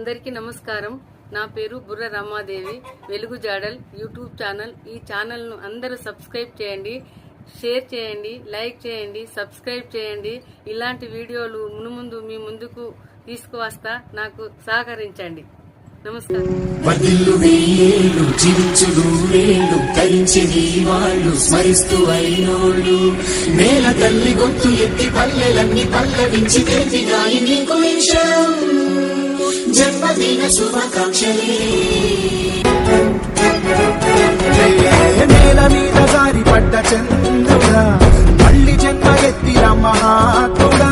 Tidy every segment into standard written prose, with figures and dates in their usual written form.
అందరికీ నమస్కారం. నా పేరు బుర్ర రమాదేవి. వెలుగు జాడల్ యూట్యూబ్ ఛానల్. ఈ ఛానల్ను అందరూ సబ్స్క్రైబ్ చేయండి, షేర్ చేయండి, లైక్ చేయండి, సబ్స్క్రైబ్ చేయండి. ఇలాంటి వీడియోలు మునుముందు మీ ముందుకు తీసుకువస్తా. నాకు సహకరించండి. నమస్కారం. వదిల్లు వెయ్యేళ్ళు జీవించుడు వేళ్ళు తరించి వాళ్ళు స్మరిస్తూ అయినోళ్ళు నేల తల్లి గొంతు ఎత్తి పల్లెలన్నీ పల్లవించి తెలివిగాయి నీకు విషయం జన్మదిన శుభాకాంక్షలే. నేల మీద జారి పడ్డ చంద్రుడా మళ్ళీ జన్మ ఎత్తిన మహాత్ముడా.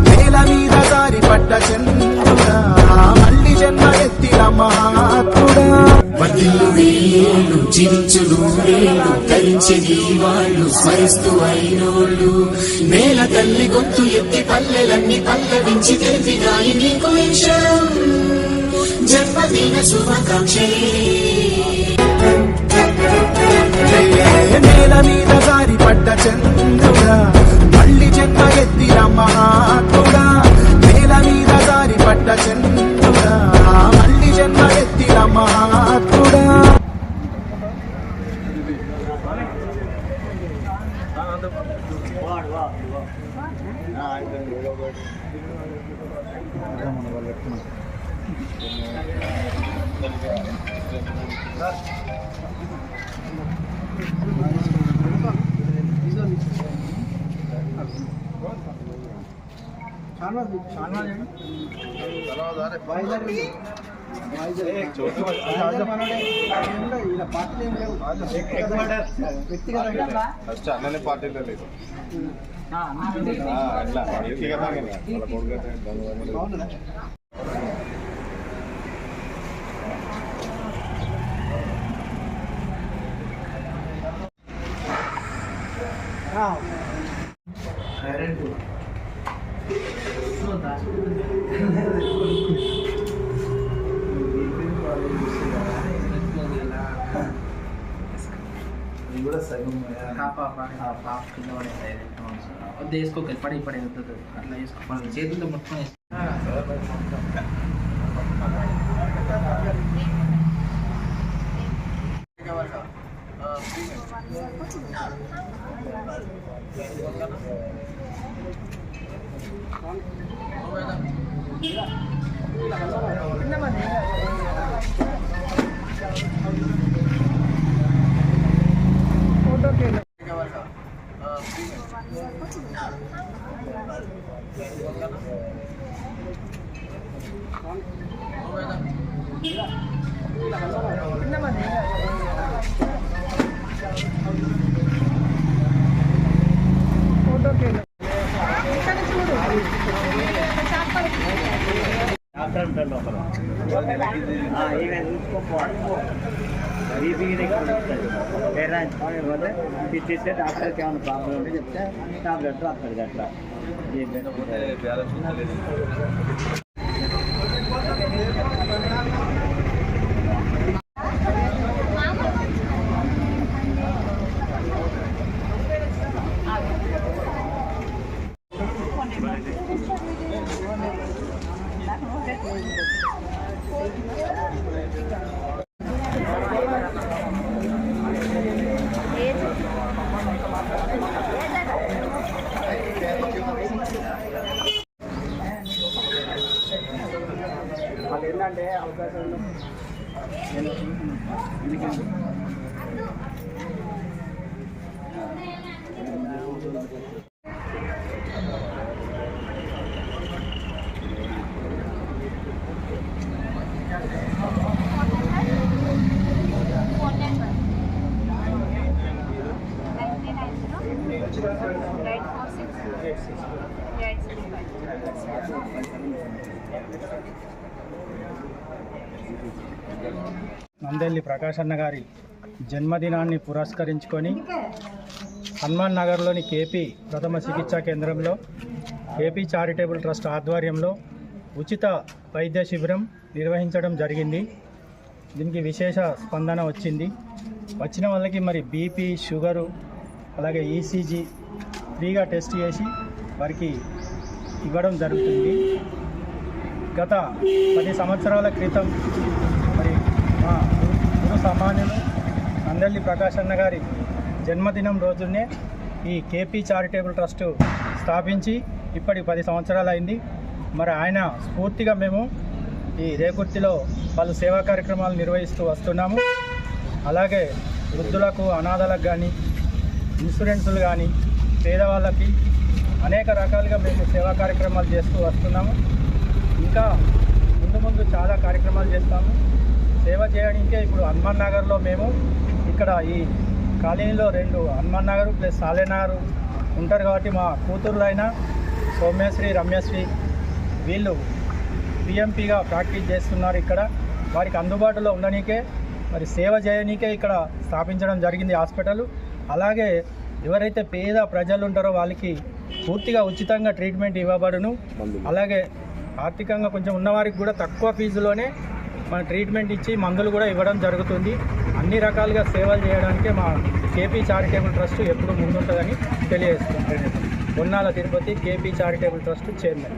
నేల మీద జారి పడ్డ చంద్రుడా మళ్ళీ జన్మ ఎత్తిన మహాత్ముడా. వదిల్లు వేళ్ళు జీవించుడు వేళ్ళు తరించి వాళ్ళు స్మరిస్తూ అయినోళ్ళు నేల తల్లి గొంతు ఎత్తి పల్లెలన్నీ పల్లవించి తెలివిగాయి నీకు విషయం జన్మదిన శుభాకాంక్షలే. నేల మీద జారి పడ్డ చంద్రుడా మళ్ళీ జన్మ ఎత్తిన మహాత్ముడా. నేల మీద జారి పడ్డ చంద్రుడా మళ్ళీ జన్మ ఎత్తిన మహాత్ముడా. అన్ననే పార్టీలో లేదు అట్లా వ్యక్తిగతంగా వేసుకోక పడి పడి అట్లా వేసుకో చేతులతో మొత్తం ఇచ్చేస్తే డాక్టర్కి ఏమైనా ప్రాబ్లం ఉంటే చెప్తే టాబ్లెట్ రాస్తాడు అట్లా. ఏంటంటే అవకాశాలు నందెల్లి ప్రకాష్ అన్న గారి జన్మదినాన్ని పురస్కరించుకొని హనుమాన్ నగర్లోని కేపీ ప్రథమ చికిత్సా కేంద్రంలో కేపీ చారిటబుల్ ట్రస్ట్ ఆధ్వర్యంలో ఉచిత వైద్య శిబిరం నిర్వహించడం జరిగింది. దీనికి విశేష స్పందన వచ్చింది. వచ్చిన వాళ్ళకి మరి బీపీ, షుగరు, అలాగే ఈసీజీ ఫ్రీగా టెస్ట్ చేసి వారికి ఇవ్వడం జరుగుతుంది. గత 10 సంవత్సరాల క్రితం మరి మా గురు సామాన్యులు నందెల్లి ప్రకాష్ అన్న గారి జన్మదినం రోజునే ఈ కేపీ చారిటబుల్ ట్రస్ట్ స్థాపించి ఇప్పటికి 10 సంవత్సరాలు అయింది. మరి ఆయన స్ఫూర్తిగా మేము ఈ రేకుర్తిలో పలు సేవా కార్యక్రమాలు నిర్వహిస్తూ వస్తున్నాము. అలాగే వృద్ధులకు, అనాథలకు కానీ, ఇన్సూరెన్సులు కానీ, పేదవాళ్ళకి అనేక రకాలుగా మేము సేవా కార్యక్రమాలు చేస్తూ వస్తున్నాము. ఇంకా ముందు చాలా కార్యక్రమాలు చేస్తాము. సేవ చేయడానికే ఇప్పుడు హనుమాన్ నగర్లో మేము ఇక్కడ ఈ కాలనీలో 2 హనుమాన్ నగర్ ప్లస్ సాలే నగర్ ఉంటారు కాబట్టి మా కూతురులైన సౌమ్యశ్రీ, రమ్యశ్రీ వీళ్ళు పిఎంపీగా ప్రాక్టీస్ చేస్తున్నారు. ఇక్కడ వారికి అందుబాటులో ఉండనీకే మరి సేవ చేయనీకే ఇక్కడ స్థాపించడం జరిగింది హాస్పిటల్. అలాగే ఎవరైతే పేద ప్రజలు ఉంటారో వాళ్ళకి పూర్తిగా ఉచితంగా ట్రీట్మెంట్ ఇవ్వబడును. అలాగే ఆర్థికంగా కొంచెం ఉన్నవారికి కూడా తక్కువ ఫీజులోనే మన ట్రీట్మెంట్ ఇచ్చి మందులు కూడా ఇవ్వడం జరుగుతుంది. అన్ని రకాలుగా సేవలు చేయడానికే మా కేపీ చారిటబుల్ ట్రస్ట్ ఎప్పుడు ముందుంటుందని తెలియజేస్తుంది. Ponnala Tirupati KP charitable trust chairman.